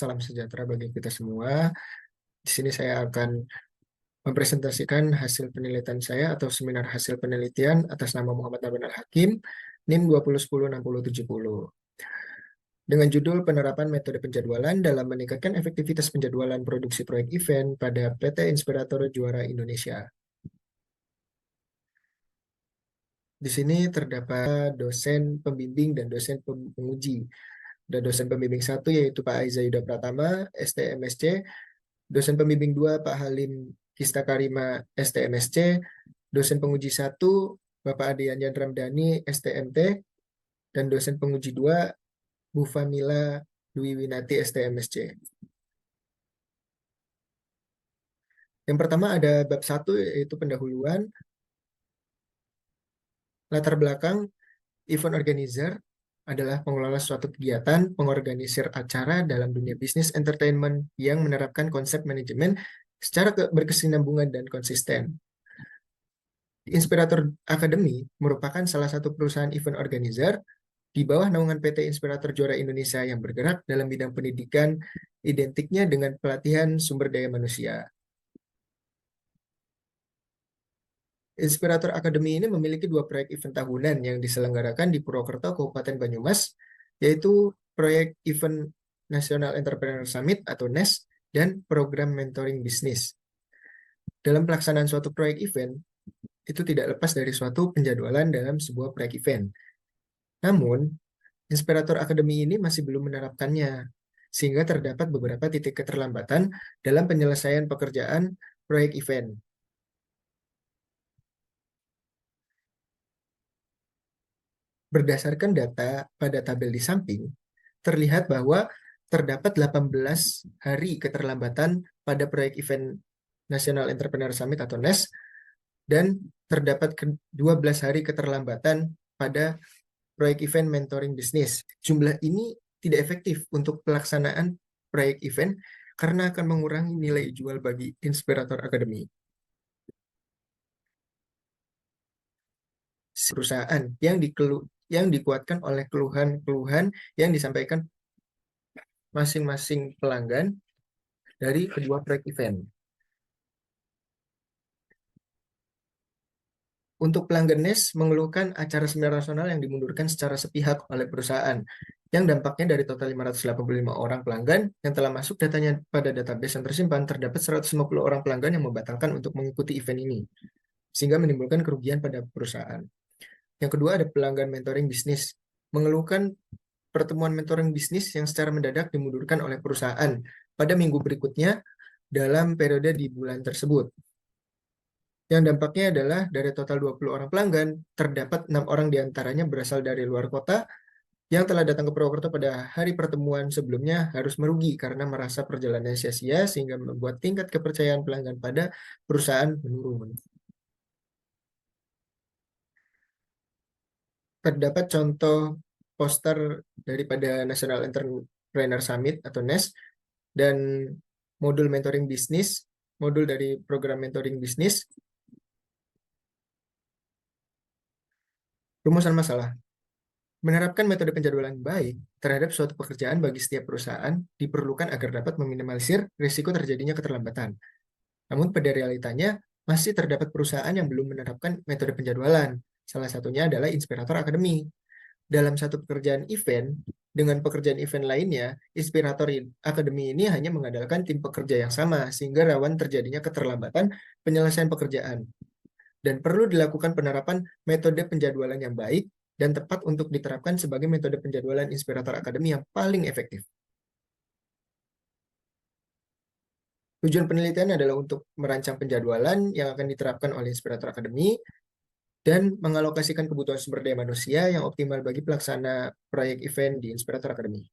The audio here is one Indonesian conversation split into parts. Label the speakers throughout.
Speaker 1: salam sejahtera bagi kita semua. Di sini saya akan mempresentasikan hasil penelitian saya atau seminar hasil penelitian atas nama Muhammad Nabil Al-Hakim, NIM 20106070. Dengan judul Penerapan Metode Penjadwalan dalam Meningkatkan Efektivitas Penjadwalan Produksi Proyek Event pada PT Inspirator Juara Indonesia. Di sini terdapat dosen pembimbing dan dosen penguji. Ada dosen pembimbing 1 yaitu Pak Aiza Yuda Pratama, STMSC, dosen pembimbing 2 Pak Halim Kista Karima, STMSC, dosen penguji 1 Bapak Adian Ramdhani, STMT, dan dosen penguji 2 Bu Famila Dwi Winati, STMSC. Yang pertama ada bab 1 yaitu pendahuluan. Latar belakang, event organizer adalah pengelola suatu kegiatan, pengorganisir acara dalam dunia bisnis entertainment yang menerapkan konsep manajemen secara berkesinambungan dan konsisten. Inspirator Academy merupakan salah satu perusahaan event organizer di bawah naungan PT Inspirator Juara Indonesia yang bergerak dalam bidang pendidikan, identiknya dengan pelatihan sumber daya manusia. Inspirator Academy ini memiliki 2 proyek event tahunan yang diselenggarakan di Purwokerto, Kabupaten Banyumas, yaitu proyek Event National Entrepreneur Summit atau NES dan program mentoring bisnis. Dalam pelaksanaan suatu proyek event, itu tidak lepas dari suatu penjadwalan dalam sebuah proyek event. Namun, Inspirator Academy ini masih belum menerapkannya, sehingga terdapat beberapa titik keterlambatan dalam penyelesaian pekerjaan proyek event. Berdasarkan data pada tabel di samping, terlihat bahwa terdapat 18 hari keterlambatan pada proyek event National Entrepreneur Summit atau NES, dan terdapat 12 hari keterlambatan pada proyek event mentoring bisnis. Jumlah ini tidak efektif untuk pelaksanaan proyek event karena akan mengurangi nilai jual bagi Inspirator Academy. Perusahaan yang dikuatkan oleh keluhan-keluhan yang disampaikan masing-masing pelanggan dari kedua proyek event. Untuk pelanggan NES mengeluhkan acara seminar nasional yang dimundurkan secara sepihak oleh perusahaan, yang dampaknya dari total 585 orang pelanggan yang telah masuk datanya pada database yang tersimpan, terdapat 150 orang pelanggan yang membatalkan untuk mengikuti event ini, sehingga menimbulkan kerugian pada perusahaan. Yang kedua ada pelanggan mentoring bisnis, mengeluhkan pertemuan mentoring bisnis yang secara mendadak dimundurkan oleh perusahaan pada minggu berikutnya dalam periode di bulan tersebut. Yang dampaknya adalah dari total 20 orang pelanggan, terdapat 6 orang diantaranya berasal dari luar kota yang telah datang ke Purwokerto pada hari pertemuan sebelumnya harus merugi karena merasa perjalanan sia-sia sehingga membuat tingkat kepercayaan pelanggan pada perusahaan menurun. Terdapat contoh poster daripada National Entrepreneur Summit atau NES dan modul mentoring bisnis, modul dari program mentoring bisnis. Rumusan masalah. Menerapkan metode penjadwalan baik terhadap suatu pekerjaan bagi setiap perusahaan diperlukan agar dapat meminimalisir risiko terjadinya keterlambatan. Namun pada realitanya, masih terdapat perusahaan yang belum menerapkan metode penjadwalan. Salah satunya adalah Inspirator Academy. Dalam satu pekerjaan event, dengan pekerjaan event lainnya, Inspirator Academy ini hanya mengandalkan tim pekerja yang sama, sehingga rawan terjadinya keterlambatan penyelesaian pekerjaan. Dan perlu dilakukan penerapan metode penjadwalan yang baik dan tepat untuk diterapkan sebagai metode penjadwalan Inspirator Academy yang paling efektif. Tujuan penelitian adalah untuk merancang penjadwalan yang akan diterapkan oleh Inspirator Academy dan mengalokasikan kebutuhan sumber daya manusia yang optimal bagi pelaksana proyek event di Inspirator Academy.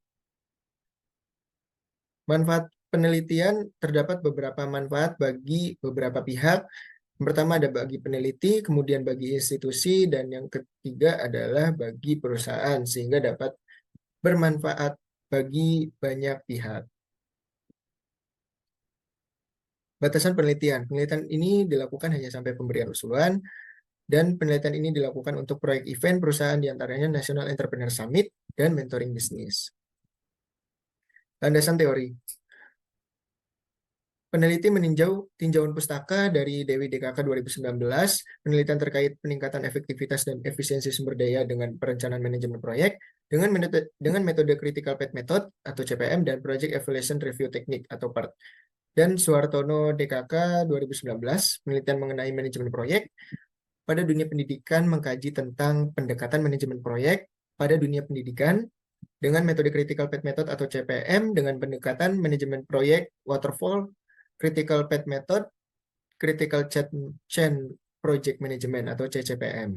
Speaker 1: Manfaat penelitian, terdapat beberapa manfaat bagi beberapa pihak. Yang pertama ada bagi peneliti, kemudian bagi institusi, dan yang ketiga adalah bagi perusahaan, sehingga dapat bermanfaat bagi banyak pihak. Batasan penelitian. Penelitian ini dilakukan hanya sampai pemberian usulan, dan penelitian ini dilakukan untuk proyek event perusahaan diantaranya National Entrepreneur Summit dan Mentoring Business. Landasan teori. Peneliti meninjau tinjauan pustaka dari Dewi DKK 2019, penelitian terkait peningkatan efektivitas dan efisiensi sumber daya dengan perencanaan manajemen proyek dengan metode Critical Path Method atau CPM dan Project Evaluation Review Technique atau PERT. Dan Suartono DKK 2019, penelitian mengenai manajemen proyek pada dunia pendidikan mengkaji tentang pendekatan manajemen proyek pada dunia pendidikan dengan metode Critical Path Method atau CPM dengan pendekatan manajemen proyek Waterfall, Critical Path Method, Critical Chain Project Management atau CCPM.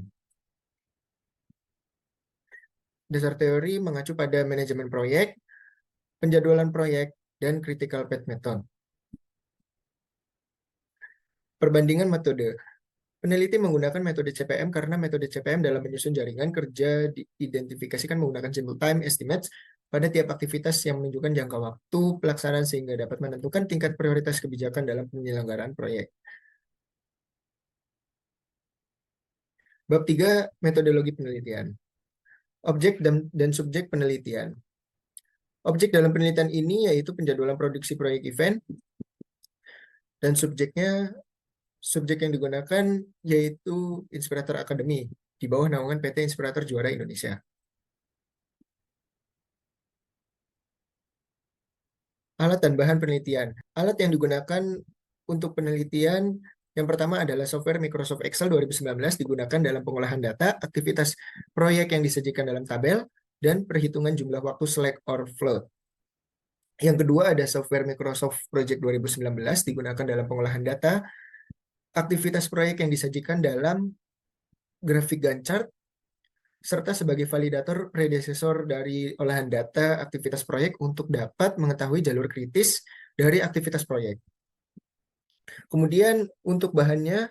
Speaker 1: Dasar teori mengacu pada manajemen proyek, penjadwalan proyek, dan Critical Path Method. Perbandingan metode. Peneliti menggunakan metode CPM karena metode CPM dalam menyusun jaringan kerja diidentifikasikan menggunakan simple time estimates pada tiap aktivitas yang menunjukkan jangka waktu pelaksanaan sehingga dapat menentukan tingkat prioritas kebijakan dalam penyelenggaraan proyek. Bab 3, metodologi penelitian. Objek dan subjek penelitian. Objek dalam penelitian ini yaitu penjadwalan produksi proyek event, dan subjek yang digunakan yaitu Inspirator Academy di bawah naungan PT Inspirator Juara Indonesia. Alat dan bahan penelitian. Alat yang digunakan untuk penelitian yang pertama adalah software Microsoft Excel 2019 digunakan dalam pengolahan data, aktivitas proyek yang disajikan dalam tabel, dan perhitungan jumlah waktu slack or float. Yang kedua ada software Microsoft Project 2019 digunakan dalam pengolahan data, aktivitas proyek yang disajikan dalam grafik Gantt chart, serta sebagai validator predesesor dari olahan data aktivitas proyek untuk dapat mengetahui jalur kritis dari aktivitas proyek. Kemudian untuk bahannya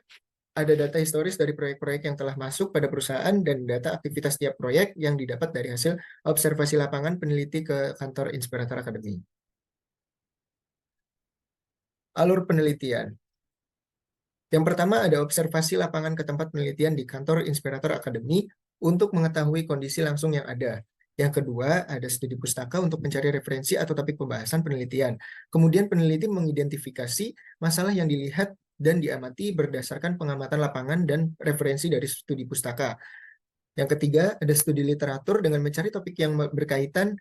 Speaker 1: ada data historis dari proyek-proyek yang telah masuk pada perusahaan dan data aktivitas tiap proyek yang didapat dari hasil observasi lapangan peneliti ke kantor Inspirator Academy. Alur penelitian. Yang pertama ada observasi lapangan ke tempat penelitian di kantor Inspirator Academy untuk mengetahui kondisi langsung yang ada. Yang kedua ada studi pustaka untuk mencari referensi atau topik pembahasan penelitian. Kemudian peneliti mengidentifikasi masalah yang dilihat dan diamati berdasarkan pengamatan lapangan dan referensi dari studi pustaka. Yang ketiga ada studi literatur dengan mencari topik yang berkaitan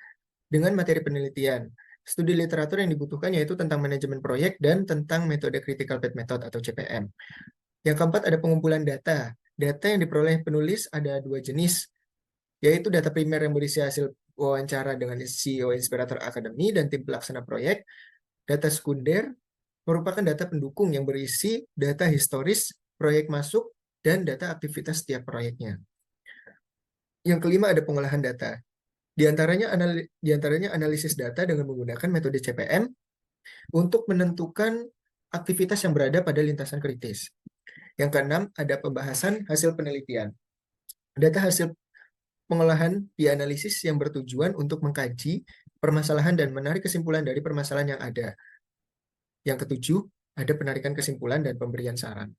Speaker 1: dengan materi penelitian. Studi literatur yang dibutuhkan yaitu tentang manajemen proyek dan tentang metode Critical Path Method atau CPM. Yang keempat ada pengumpulan data. Data yang diperoleh penulis ada dua jenis, yaitu data primer yang berisi hasil wawancara dengan CEO Inspirator Academy dan tim pelaksana proyek. Data sekunder merupakan data pendukung yang berisi data historis proyek masuk dan data aktivitas setiap proyeknya. Yang kelima ada pengolahan data. Di antaranya analisis data dengan menggunakan metode CPM untuk menentukan aktivitas yang berada pada lintasan kritis. Yang keenam, ada pembahasan hasil penelitian. Data hasil pengolahan dianalisis yang bertujuan untuk mengkaji permasalahan dan menarik kesimpulan dari permasalahan yang ada. Yang ketujuh, ada penarikan kesimpulan dan pemberian saran.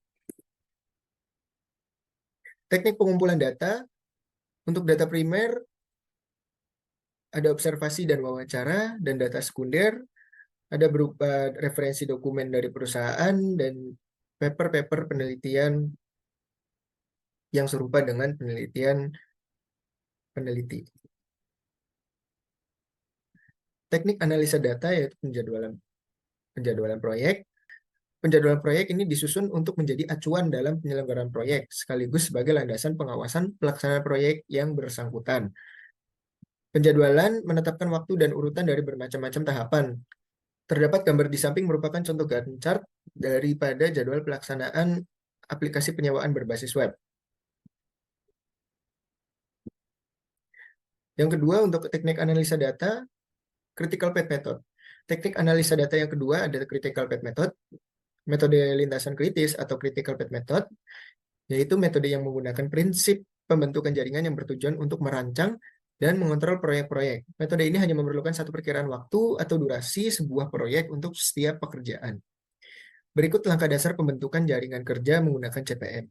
Speaker 1: Teknik pengumpulan data. Untuk data primer, ada observasi dan wawancara, dan data sekunder, ada berupa referensi dokumen dari perusahaan dan paper-paper penelitian yang serupa dengan penelitian peneliti. Teknik analisa data yaitu penjadwalan proyek. Penjadwalan proyek ini disusun untuk menjadi acuan dalam penyelenggaraan proyek, sekaligus sebagai landasan pengawasan pelaksanaan proyek yang bersangkutan. Penjadwalan menetapkan waktu dan urutan dari bermacam-macam tahapan. Terdapat gambar di samping merupakan contoh Gantt chart daripada jadwal pelaksanaan aplikasi penyewaan berbasis web. Yang kedua, untuk teknik analisa data, Critical Path Method. Teknik analisa data yang kedua adalah Critical Path Method. Metode lintasan kritis atau Critical Path Method, yaitu metode yang menggunakan prinsip pembentukan jaringan yang bertujuan untuk merancang dan mengontrol proyek-proyek. Metode ini hanya memerlukan satu perkiraan waktu atau durasi sebuah proyek untuk setiap pekerjaan. Berikut langkah dasar pembentukan jaringan kerja menggunakan CPM.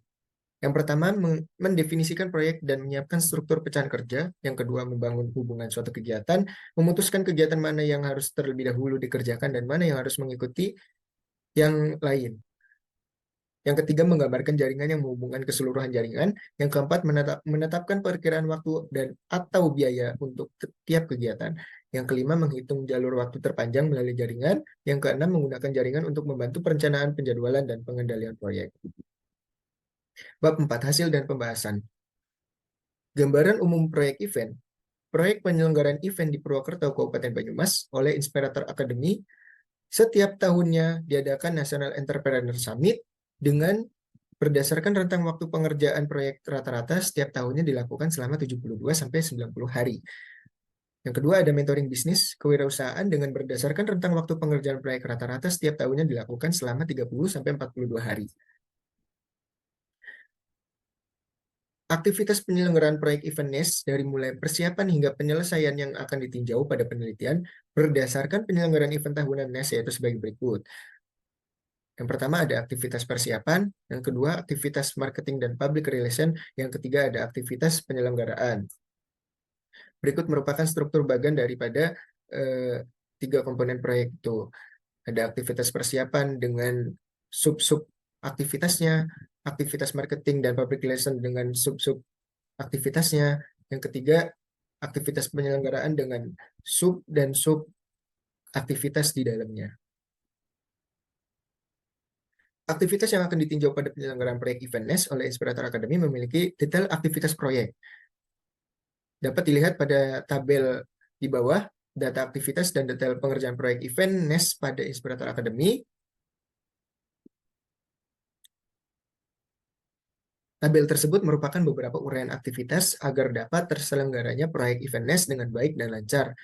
Speaker 1: Yang pertama, mendefinisikan proyek dan menyiapkan struktur pecahan kerja. Yang kedua, membangun hubungan suatu kegiatan, memutuskan kegiatan mana yang harus terlebih dahulu dikerjakan dan mana yang harus mengikuti yang lain. Yang ketiga, menggambarkan jaringan yang menghubungkan keseluruhan jaringan. Yang keempat, menetapkan perkiraan waktu dan atau biaya untuk setiap kegiatan. Yang kelima, menghitung jalur waktu terpanjang melalui jaringan. Yang keenam, menggunakan jaringan untuk membantu perencanaan, penjadwalan, dan pengendalian proyek. Bab 4, hasil dan pembahasan. Gambaran umum proyek event. Proyek penyelenggaraan event di Purwokerto, Kabupaten Banyumas oleh Inspirator Academy setiap tahunnya diadakan National Entrepreneur Summit dengan berdasarkan rentang waktu pengerjaan proyek rata-rata setiap tahunnya dilakukan selama 72 sampai 90 hari. Yang kedua ada mentoring bisnis kewirausahaan dengan berdasarkan rentang waktu pengerjaan proyek rata-rata setiap tahunnya dilakukan selama 30 sampai 42 hari. Aktivitas penyelenggaraan proyek event NES dari mulai persiapan hingga penyelesaian yang akan ditinjau pada penelitian berdasarkan penyelenggaraan event tahunan NES yaitu sebagai berikut. Yang pertama ada aktivitas persiapan, yang kedua aktivitas marketing dan public relation, yang ketiga ada aktivitas penyelenggaraan. Berikut merupakan struktur bagian daripada tiga komponen proyek itu. Ada aktivitas persiapan dengan sub-sub aktivitasnya, aktivitas marketing dan public relation dengan sub-sub aktivitasnya. Yang ketiga, aktivitas penyelenggaraan dengan sub dan sub aktivitas di dalamnya. Aktivitas yang akan ditinjau pada penyelenggaraan proyek event NES oleh Inspirator Academy memiliki detail aktivitas proyek. Dapat dilihat pada tabel di bawah, data aktivitas dan detail pengerjaan proyek event NES pada Inspirator Academy. Tabel tersebut merupakan beberapa uraian aktivitas agar dapat terselenggaranya proyek event NES dengan baik dan lancar.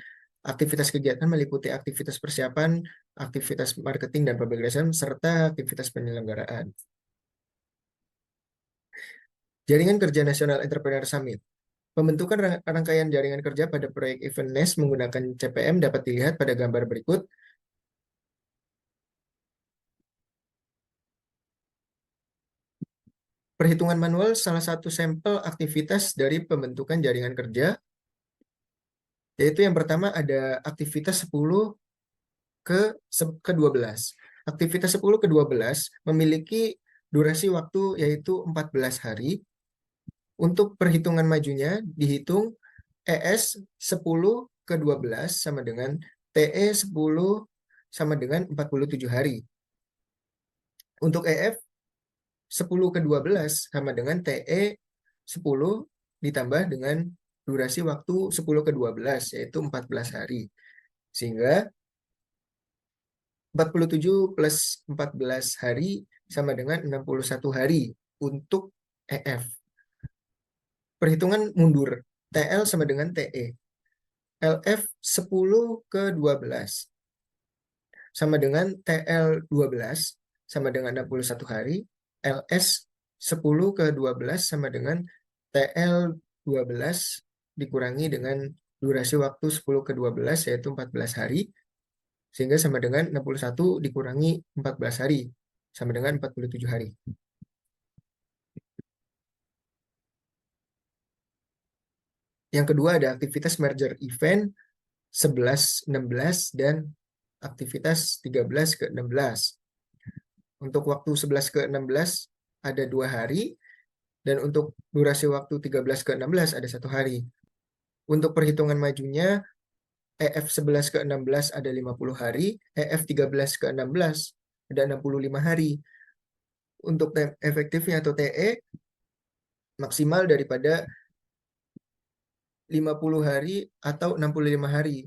Speaker 1: Aktivitas kegiatan meliputi aktivitas persiapan, aktivitas marketing dan public relation, serta aktivitas penyelenggaraan. Jaringan Kerja Nasional Entrepreneur Summit. Pembentukan rangkaian jaringan kerja pada proyek event NES menggunakan CPM dapat dilihat pada gambar berikut. Perhitungan manual salah satu sampel aktivitas dari pembentukan jaringan kerja, yaitu yang pertama ada aktivitas 10 ke 12. Aktivitas 10 ke 12 memiliki durasi waktu yaitu 14 hari. Untuk perhitungan majunya dihitung ES 10 ke 12 sama dengan TE 10 sama dengan 47 hari. Untuk EF 10 ke 12 sama dengan TE 10 ditambah dengan durasi waktu 10 ke 12 yaitu 14 hari. Sehingga 47 plus 14 hari sama dengan 61 hari untuk EF. Perhitungan mundur. TL sama dengan TE. LF 10 ke 12 sama dengan TL 12 sama dengan 61 hari. LS 10 ke 12 sama dengan TL 12 dikurangi dengan durasi waktu 10 ke 12 yaitu 14 hari. Sehingga sama dengan 61 dikurangi 14 hari. Sama dengan 47 hari. Yang kedua ada aktivitas merger event 11-16 dan aktivitas 13 ke 16. Untuk waktu 11 ke 16 ada 2 hari dan untuk durasi waktu 13 ke 16 ada 1 hari. Untuk perhitungan majunya EF 11 ke 16 ada 50 hari, EF 13 ke 16 ada 65 hari. Untuk efektifnya atau TE maksimal daripada 50 hari atau 65 hari.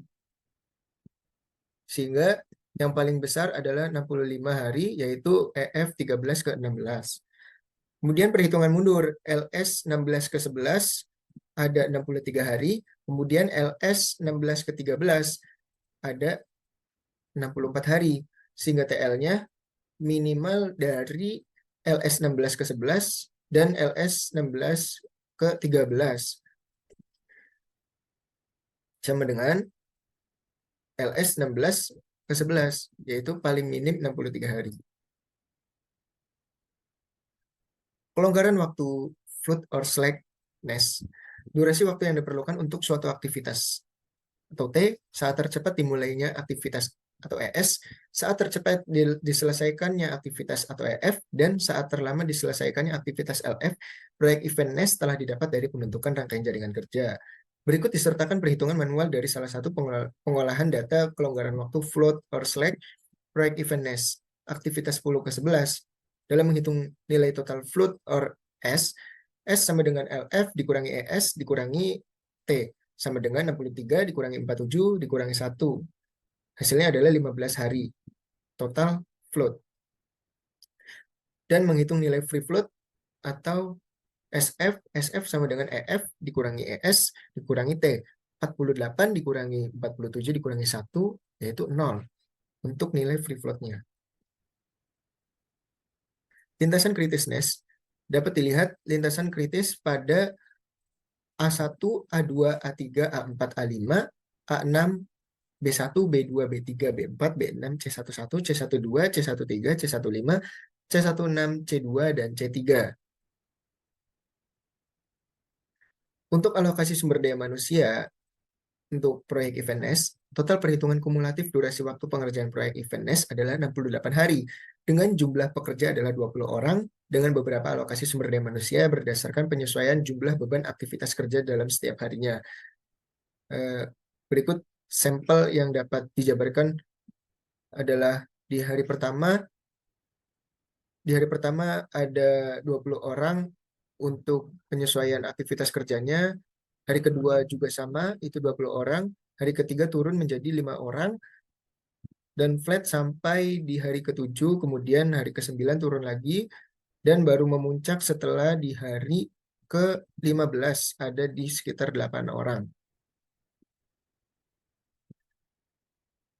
Speaker 1: Sehingga yang paling besar adalah 65 hari yaitu EF 13 ke 16. Kemudian perhitungan mundur LS 16 ke 11 ada 63 hari, kemudian LS 16 ke 13 ada 64 hari, sehingga TL-nya minimal dari LS 16 ke 11 dan LS 16 ke 13 sama dengan LS 16 ke 11, yaitu paling minim 63 hari. Kelonggaran waktu float or slackness, durasi waktu yang diperlukan untuk suatu aktivitas, atau T, saat tercepat dimulainya aktivitas, atau ES, saat tercepat diselesaikannya aktivitas, atau EF, dan saat terlama diselesaikannya aktivitas LF. Proyek eventness telah didapat dari pembentukan rangkaian jaringan kerja. Berikut disertakan perhitungan manual dari salah satu pengolahan data kelonggaran waktu float or slack proyek eventness. Aktivitas 10/11 dalam menghitung nilai total float or S sama dengan LF dikurangi ES dikurangi T sama dengan 63 dikurangi 47 dikurangi 1. Hasilnya adalah 15 hari total float. Dan menghitung nilai free float atau SF sama dengan EF dikurangi ES dikurangi T. 48 dikurangi 47 dikurangi 1, yaitu 0 untuk nilai free float-nya. Lintasan kritisness dapat dilihat lintasan kritis pada A1, A2, A3, A4, A5, A6, B1, B2, B3, B4, B6, C11, C12, C13, C15, C16, C2, dan C3. Untuk alokasi sumber daya manusia untuk proyek eventness, total perhitungan kumulatif durasi waktu pengerjaan proyek eventness adalah 68 hari, dengan jumlah pekerja adalah 20 orang, dengan beberapa alokasi sumber daya manusia berdasarkan penyesuaian jumlah beban aktivitas kerja dalam setiap harinya. Berikut sampel yang dapat dijabarkan adalah di hari pertama ada 20 orang untuk penyesuaian aktivitas kerjanya. Hari kedua juga sama, itu 20 orang. Hari ketiga turun menjadi 5 orang. Dan flat sampai di hari ke-7, kemudian hari ke-9 turun lagi. Dan baru memuncak setelah di hari ke-15, ada di sekitar 8 orang.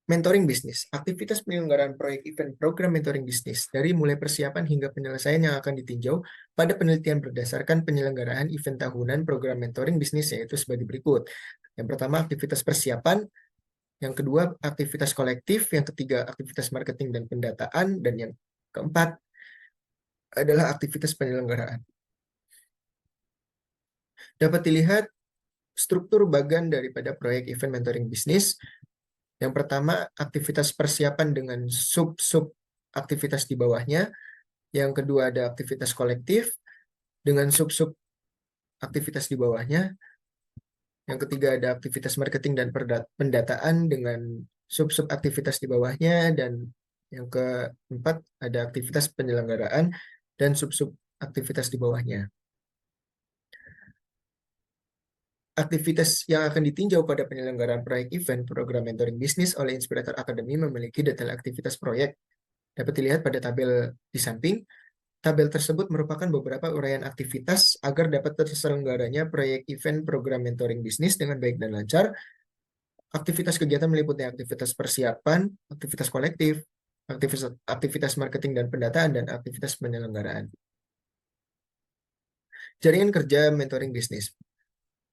Speaker 1: Mentoring bisnis, aktivitas penyelenggaraan proyek event program mentoring bisnis dari mulai persiapan hingga penyelesaian yang akan ditinjau pada penelitian berdasarkan penyelenggaraan event tahunan program mentoring bisnis, yaitu sebagai berikut. Yang pertama, aktivitas persiapan. Yang kedua, aktivitas kolektif. Yang ketiga, aktivitas marketing dan pendataan. Dan yang keempat adalah aktivitas penyelenggaraan. Dapat dilihat struktur bagan daripada proyek event mentoring bisnis. Yang pertama, aktivitas persiapan dengan sub-sub aktivitas di bawahnya. Yang kedua, ada aktivitas kolektif dengan sub-sub aktivitas di bawahnya. Yang ketiga, ada aktivitas marketing dan pendataan dengan sub-sub aktivitas di bawahnya. Dan yang keempat, ada aktivitas penyelenggaraan dan sub-sub aktivitas di bawahnya. Aktivitas yang akan ditinjau pada penyelenggaraan proyek event program mentoring bisnis oleh Inspirator Academy memiliki detail aktivitas proyek. Dapat dilihat pada tabel di samping. Tabel tersebut merupakan beberapa uraian aktivitas agar dapat terselenggaranya proyek event program mentoring bisnis dengan baik dan lancar. Aktivitas kegiatan meliputi aktivitas persiapan, aktivitas kolektif, aktivitas marketing dan pendataan, dan aktivitas penyelenggaraan. Jaringan kerja mentoring bisnis.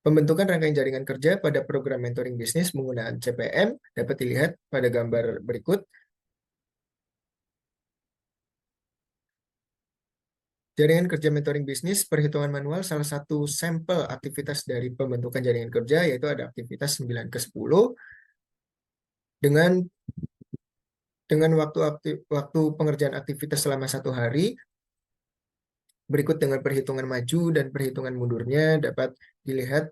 Speaker 1: Pembentukan rangkaian jaringan kerja pada program mentoring bisnis menggunakan CPM dapat dilihat pada gambar berikut. Jaringan kerja mentoring bisnis, perhitungan manual, salah satu sampel aktivitas dari pembentukan jaringan kerja, yaitu ada aktivitas 9/10 dengan waktu pengerjaan aktivitas selama 1 hari. Berikut dengan perhitungan maju dan perhitungan mundurnya dapat dilihat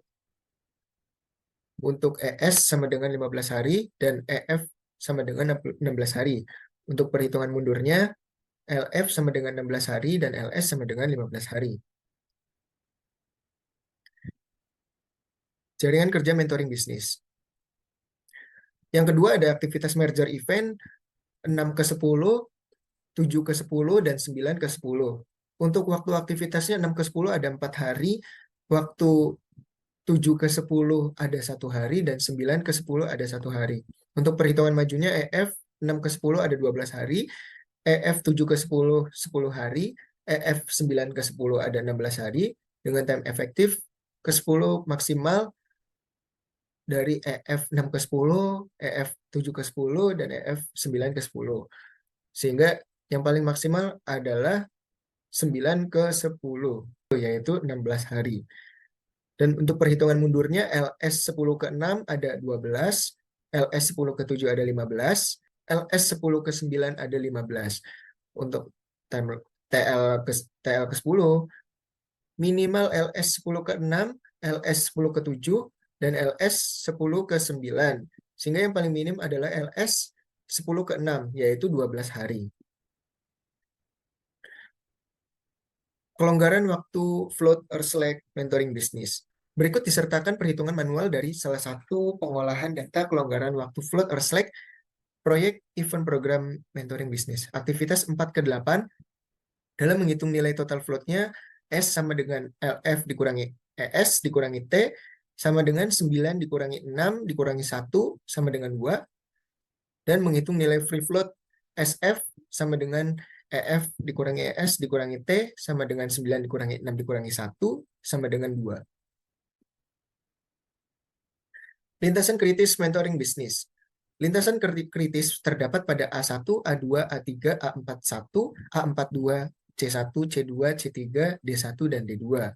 Speaker 1: untuk ES sama dengan 15 hari dan EF sama dengan 16 hari. Untuk perhitungan mundurnya, LF sama dengan 16 hari dan LS sama dengan 15 hari. Jaringan kerja mentoring bisnis. Yang kedua ada aktivitas merger event 6/10, 7/10, dan 9/10. Untuk waktu aktivitasnya 6/10 ada 4 hari, waktu 7/10 ada 1 hari, dan 9/10 ada 1 hari. Untuk perhitungan majunya EF 6/10 ada 12 hari, EF 7/10 10 hari, EF 9/10 ada 16 hari, dengan time efektif ke-10 maksimal dari EF 6/10, EF 7/10, dan EF 9/10. Sehingga yang paling maksimal adalah 9 ke 10, yaitu 16 hari. Dan untuk perhitungan mundurnya, LS 10 ke 6 ada 12, LS 10 ke 7 ada 15, LS 10 ke 9 ada 15. Untuk TL ke 10, minimal LS 10 ke 6, LS 10 ke 7, dan LS 10 ke 9. Sehingga yang paling minim adalah LS 10 ke 6, yaitu 12 hari. Kelonggaran waktu float or slack mentoring bisnis. Berikut disertakan perhitungan manual dari salah satu pengolahan data kelonggaran waktu float or slack proyek event program mentoring bisnis. Aktivitas 4 ke 8 dalam menghitung nilai total floatnya, S sama dengan LF dikurangi ES dikurangi T sama dengan 9 dikurangi 6 dikurangi 1 sama dengan 2, dan menghitung nilai free float SF sama dengan EF dikurangi ES dikurangi T sama dengan 9 dikurangi 6 dikurangi 1 sama dengan 2. Lintasan kritis mentoring bisnis. Lintasan kritis terdapat pada A1, A2, A3, A41, A42, C1, C2, C3, D1, dan D2.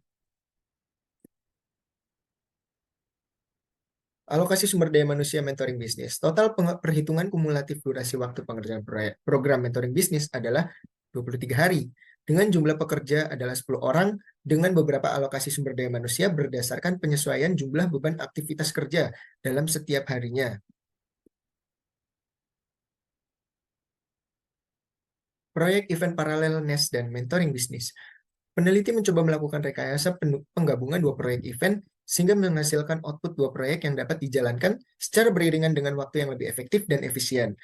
Speaker 1: Alokasi sumber daya manusia mentoring bisnis. Total perhitungan kumulatif durasi waktu pengerjaan program mentoring bisnis adalah 23 hari. Dengan jumlah pekerja adalah 10 orang, dengan beberapa alokasi sumber daya manusia berdasarkan penyesuaian jumlah beban aktivitas kerja dalam setiap harinya. Proyek event paralel NES dan mentoring bisnis. Peneliti mencoba melakukan rekayasa penggabungan dua proyek event sehingga menghasilkan output dua proyek yang dapat dijalankan secara beriringan dengan waktu yang lebih efektif dan efisien.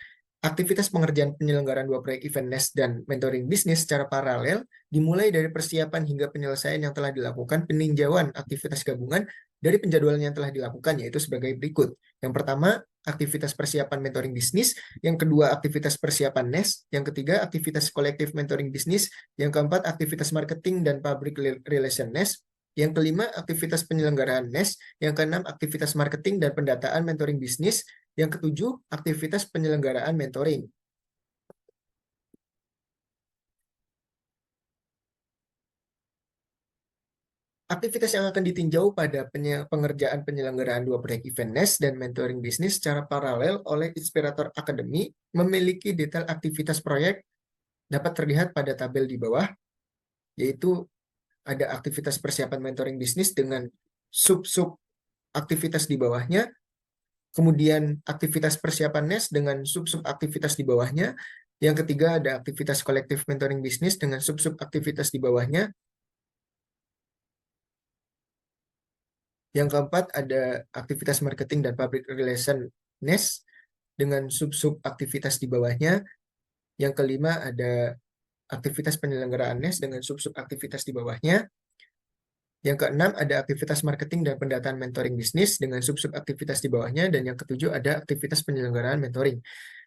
Speaker 1: Aktivitas pengerjaan penyelenggaraan dua proyek event NES dan mentoring bisnis secara paralel dimulai dari persiapan hingga penyelesaian yang telah dilakukan peninjauan aktivitas gabungan dari penjadwalan yang telah dilakukan, yaitu sebagai berikut. Yang pertama, aktivitas persiapan mentoring bisnis. Yang kedua, aktivitas persiapan NES. Yang ketiga, aktivitas kolektif mentoring bisnis. Yang keempat, aktivitas marketing dan public relation NES. Yang kelima, aktivitas penyelenggaraan NES. Yang keenam, aktivitas marketing dan pendataan mentoring bisnis. Yang ketujuh, aktivitas penyelenggaraan mentoring. Aktivitas yang akan ditinjau pada pengerjaan penyelenggaraan dua proyek event NES dan mentoring bisnis secara paralel oleh Inspirator Academy memiliki detail aktivitas proyek dapat terlihat pada tabel di bawah, yaitu ada aktivitas persiapan mentoring bisnis dengan sub-sub aktivitas di bawahnya, kemudian aktivitas persiapan NES dengan sub-sub aktivitas di bawahnya, yang ketiga ada aktivitas kolektif mentoring bisnis dengan sub-sub aktivitas di bawahnya, yang keempat ada aktivitas marketing dan public relation NES dengan sub-sub aktivitas di bawahnya, yang kelima ada aktivitas penyelenggaraan NES dengan sub-sub aktivitas di bawahnya, yang keenam ada aktivitas marketing dan pendataan mentoring bisnis dengan sub-sub aktivitas di bawahnya, dan yang ketujuh ada aktivitas penyelenggaraan mentoring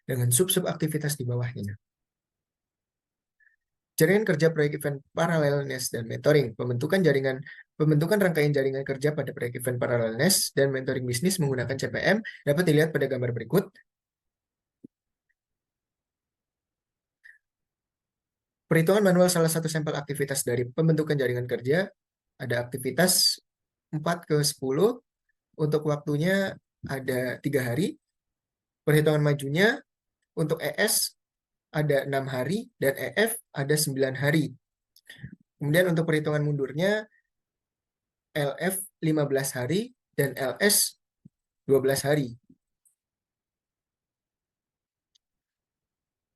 Speaker 1: dengan sub-sub aktivitas di bawahnya. Jaringan kerja proyek event paralel NES dan mentoring. Pembentukan rangkaian jaringan kerja pada proyek event paralel NES dan mentoring bisnis menggunakan CPM dapat dilihat pada gambar berikut. Perhitungan manual salah satu sampel aktivitas dari pembentukan jaringan kerja. Ada aktivitas 4 ke 10. Untuk waktunya ada 3 hari. Perhitungan majunya untuk ES ada 6 hari dan EF ada 9 hari. Kemudian untuk perhitungan mundurnya LF 15 hari dan LS 12 hari.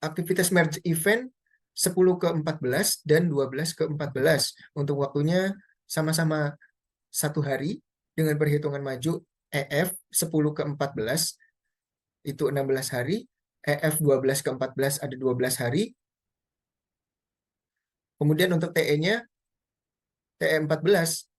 Speaker 1: Aktivitas merge event 10 ke 14 dan 12 ke 14. Untuk waktunya sama-sama 1 hari dengan perhitungan maju EF 10 ke 14 itu 16 hari, EF 12 ke 14 ada 12 hari. Kemudian untuk TE-nya, TE 14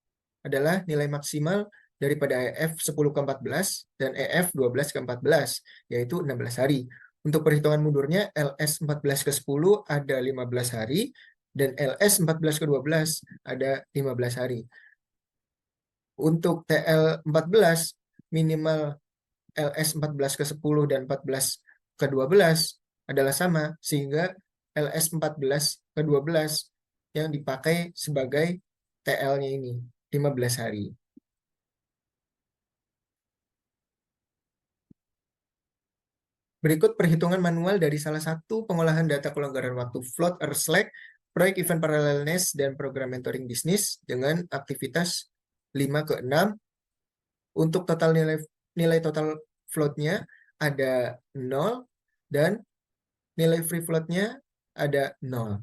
Speaker 1: adalah nilai maksimal daripada EF 10 ke 14 dan EF 12 ke 14, yaitu 16 hari. Untuk perhitungan mundurnya, LS 14 ke 10 ada 15 hari, dan LS 14 ke 12 ada 15 hari. Untuk TL 14, minimal LS 14 ke 10 dan 14 ke 12 adalah sama, sehingga LS 14 ke 12 yang dipakai sebagai TL-nya ini, 15 hari. Berikut perhitungan manual dari salah satu pengolahan data kelonggaran waktu float or slack, proyek event parallelness, dan program mentoring bisnis dengan aktivitas 5 ke 6. Untuk total nilai total float-nya ada 0 dan nilai free float-nya ada 0.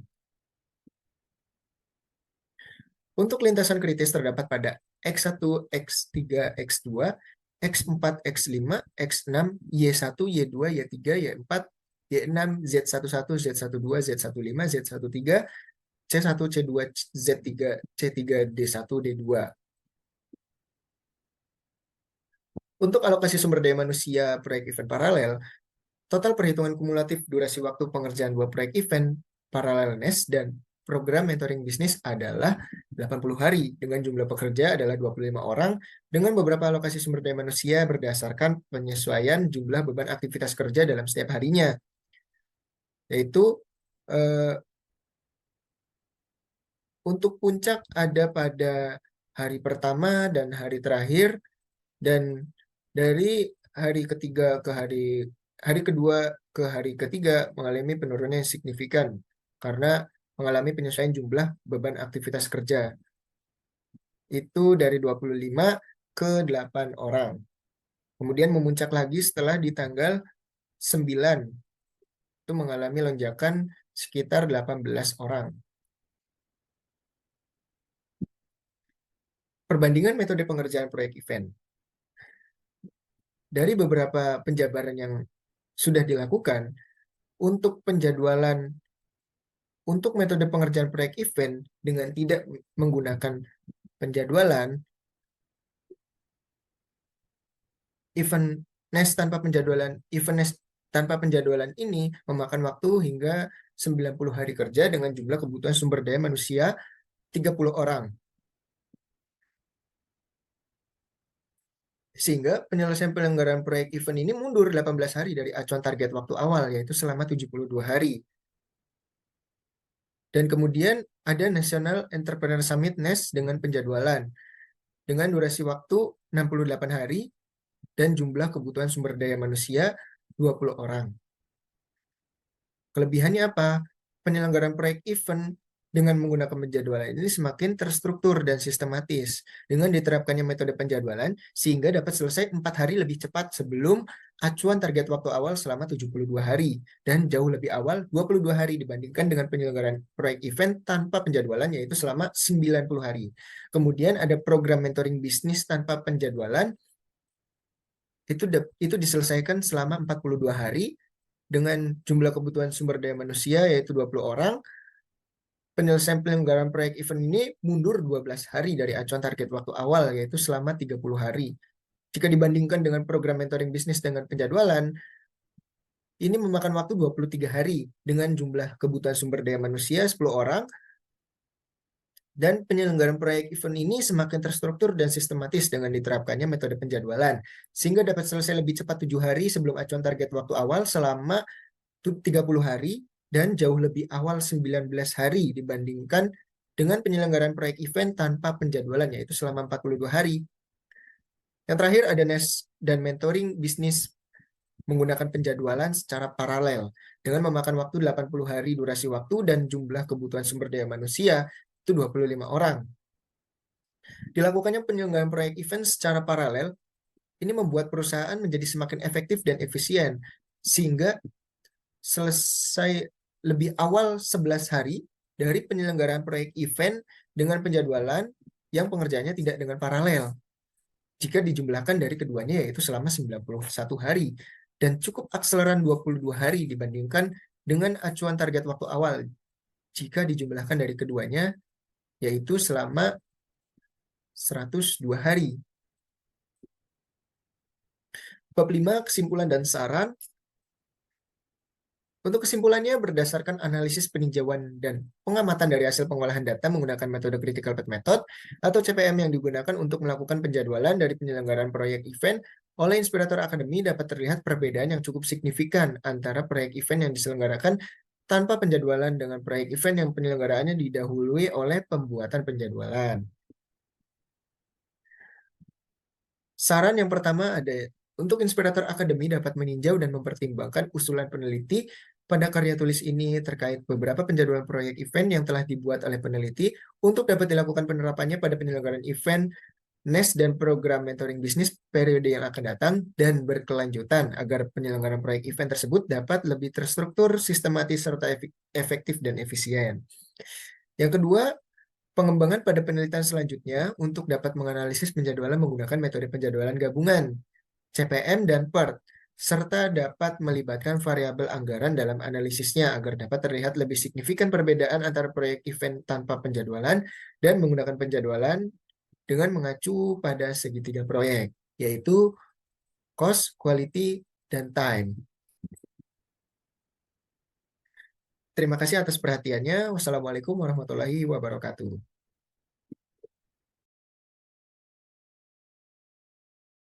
Speaker 1: Untuk lintasan kritis terdapat pada X1, X3, X2, X4, X5, X6, Y1, Y2, Y3, Y4, Y6, Z11, Z12, Z15, Z13, C1, C2, Z3, C3, D1, D2. Untuk alokasi sumber daya manusia proyek event paralel, total perhitungan kumulatif durasi waktu pengerjaan dua proyek event paralelness dan program mentoring bisnis adalah 80 hari dengan jumlah pekerja adalah 25 orang dengan beberapa alokasi sumber daya manusia berdasarkan penyesuaian jumlah beban aktivitas kerja dalam setiap harinya. Yaitu untuk puncak ada pada hari pertama dan hari terakhir, dan dari hari ketiga ke hari kedua ke hari ketiga mengalami penurunan yang signifikan karena mengalami penyesuaian jumlah beban aktivitas kerja. Itu dari 25 ke 8 orang. Kemudian memuncak lagi setelah di tanggal 9. Itu mengalami lonjakan sekitar 18 orang. Perbandingan metode pengerjaan proyek event. Dari beberapa penjabaran yang sudah dilakukan, untuk penjadwalan untuk metode pengerjaan proyek event dengan tidak menggunakan penjadwalan, event nest tanpa penjadwalan ini memakan waktu hingga 90 hari kerja dengan jumlah kebutuhan sumber daya manusia 30 orang. Sehingga penyelesaian penyelenggaraan proyek event ini mundur 18 hari dari acuan target waktu awal, yaitu selama 72 hari. Dan kemudian ada National Entrepreneur Summit NES dengan penjadwalan dengan durasi waktu 68 hari dan jumlah kebutuhan sumber daya manusia 20 orang. Kelebihannya apa? Penyelenggaraan proyek event dengan menggunakan penjadwalan ini semakin terstruktur dan sistematis dengan diterapkannya metode penjadwalan sehingga dapat selesai 4 hari lebih cepat sebelum acuan target waktu awal selama 72 hari dan jauh lebih awal 22 hari dibandingkan dengan penyelenggaraan proyek event tanpa penjadwalan yaitu selama 90 hari. Kemudian ada program mentoring bisnis tanpa penjadwalan itu diselesaikan selama 42 hari dengan jumlah kebutuhan sumber daya manusia yaitu 20 orang. Penyelesaian penyelenggaraan proyek event ini mundur 12 hari dari acuan target waktu awal, yaitu selama 30 hari. Jika dibandingkan dengan program mentoring bisnis dengan penjadwalan, ini memakan waktu 23 hari dengan jumlah kebutuhan sumber daya manusia 10 orang, dan penyelenggaraan proyek event ini semakin terstruktur dan sistematis dengan diterapkannya metode penjadwalan, sehingga dapat selesai lebih cepat 7 hari sebelum acuan target waktu awal selama 30 hari, dan jauh lebih awal 19 hari dibandingkan dengan penyelenggaraan proyek event tanpa penjadwalan, yaitu selama 42 hari. Yang terakhir ada NES dan mentoring bisnis menggunakan penjadwalan secara paralel dengan memakan waktu 80 hari durasi waktu dan jumlah kebutuhan sumber daya manusia itu 25 orang. Dilakukannya penyelenggaraan proyek event secara paralel ini membuat perusahaan menjadi semakin efektif dan efisien sehingga selesai lebih awal 11 hari dari penyelenggaraan proyek event dengan penjadwalan yang pengerjaannya tidak dengan paralel. Jika dijumlahkan dari keduanya yaitu selama 91 hari dan cukup akseleran 22 hari dibandingkan dengan acuan target waktu awal jika dijumlahkan dari keduanya yaitu selama 102 hari. Bab 5, kesimpulan dan saran. Untuk kesimpulannya, berdasarkan analisis peninjauan dan pengamatan dari hasil pengolahan data menggunakan metode Critical Path Method atau CPM yang digunakan untuk melakukan penjadwalan dari penyelenggaraan proyek event oleh Inspirator Academy dapat terlihat perbedaan yang cukup signifikan antara proyek event yang diselenggarakan tanpa penjadwalan dengan proyek event yang penyelenggaraannya didahului oleh pembuatan penjadwalan. Saran yang pertama ada, untuk inspirator akademi dapat meninjau dan mempertimbangkan usulan peneliti pada karya tulis ini terkait beberapa penjadwalan proyek event yang telah dibuat oleh peneliti untuk dapat dilakukan penerapannya pada penyelenggaraan event, NES, dan program mentoring bisnis periode yang akan datang dan berkelanjutan agar penyelenggaraan proyek event tersebut dapat lebih terstruktur, sistematis, serta efektif dan efisien. Yang kedua, pengembangan pada penelitian selanjutnya untuk dapat menganalisis penjadwalan menggunakan metode penjadwalan gabungan, CPM dan PERT, serta dapat melibatkan variabel anggaran dalam analisisnya agar dapat terlihat lebih signifikan perbedaan antara proyek event tanpa penjadwalan dan menggunakan penjadwalan dengan mengacu pada segitiga proyek, yaitu cost, quality, dan time. Terima kasih atas perhatiannya. Wassalamualaikum warahmatullahi wabarakatuh.